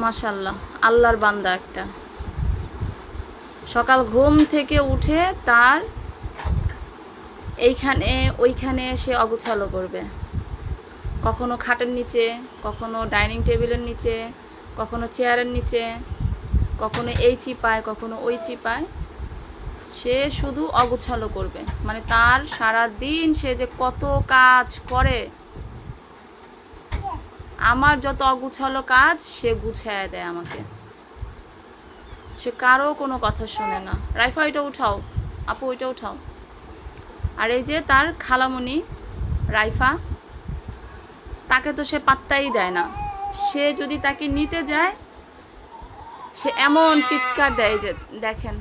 মাশাল্লাহ, আল্লাহর বান্দা একটা। সকাল ঘুম থেকে উঠে তার এইখানে ওইখানে সে অগোছালো করবে, কখনো খাটের নিচে, কখনো ডাইনিং টেবিলের নিচে, কখনো চেয়ারের নিচে, কখনো এই চিপায়, কখনো ওই চিপায়, সে শুধু অগোছালো করবে। মানে তার সারা দিন সে যে কত কাজ করে, আমার যত অগুছালো কাজ সে গুছায় দেয় আমাকে। সে কারো কোনো কথা শোনে না। রাইফা ওইটা উঠাও, আপু ওইটা উঠাও। আর এই যে তার খালামণি রাইফা, তাকে তো সে পাত্তাই দেয় না। সে যদি তাকে নিতে যায়, সে এমন চিৎকার দেয় যে দেখেন,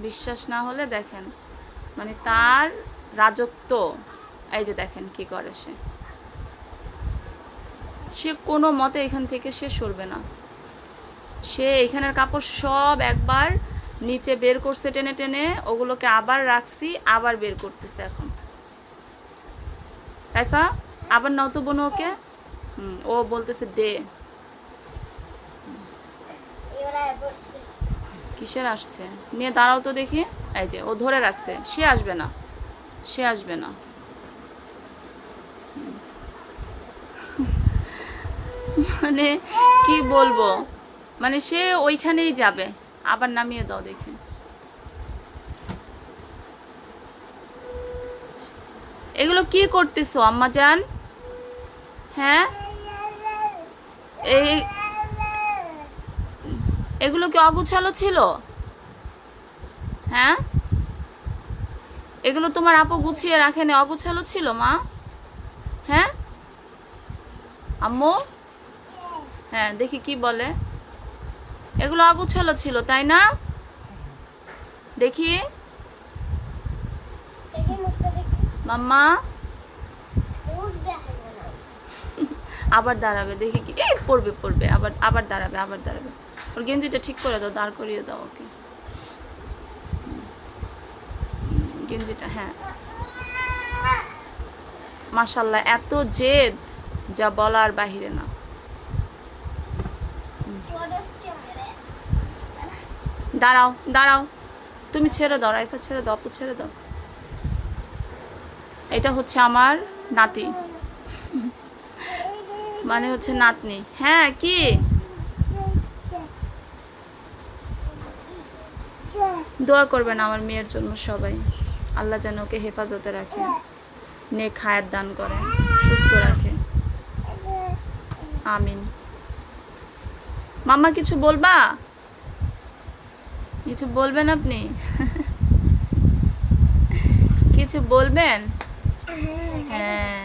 বিশ্বাস না হলে দেখেন, মানে তার রাজত্ব। এই যে দেখেন কি করে সে, সে কোনো মতে এখান থেকে সে সরবে না। সে এখানের কাপড় সব একবার নিচে বের করছে টেনে টেনে, ওগুলোকে আবার রাখছি, আবার বের করতেছে এখন। রাইফা আবার নাও তো বোনো ওকে। ও বলতেছে দে। কিসের আসছে, নিয়ে দাঁড়াও তো দেখি। এই যে ও ধরে রাখছে, সে আসবে না, সে আসবে না। মানে কি বলবো, মানে সে ওইখানেই যাবে। আবার নামিয়ে দাও দেখি। এগুলো কি করতেছো আম্মা জান? হ্যাঁ, এই এগুলো কি অগুছালো ছিল? হ্যাঁ, এগুলো তোমার আপু গুছিয়ে রাখেনি, অগুছালো ছিল মা? হ্যাঁ আম্মু, হ্যাঁ দেখি কি বলে। এগুলো অগুছালো ছিল তাই না? দেখি মাম্মা। আবার দাঁড়াবে দেখি কি, এই পড়বে পড়বে, আবার আবার দাঁড়াবে, আবার দাঁড়াবে। ওর গেঞ্জিটা ঠিক করে দাও, দাঁড় করিয়ে দাও ওকে গেঞ্জিটা। হ্যাঁ মাশাল্লাহ, এত জেদ যা বলার বাহিরে না। দাঁড়াও দাঁড়াও, তুমি ছেড়ে দাও রাইফা, ছেড়ে দাও আপু, ছেড়ে দাও। এটা হচ্ছে আমার নাতি, মানে হচ্ছে নাতনি। হ্যাঁ কি, দোয়া করবেন আমার মেয়ের জন্য সবাই, আল্লাহ যেন ওকে হেফাজতে রাখে, নেক হায়াত দান করে, সুস্থ রাখে, আমিন। মাম্মা কিছু বলবা? কিছু বলবেন আপনি? কিছু বলবেন? হ্যাঁ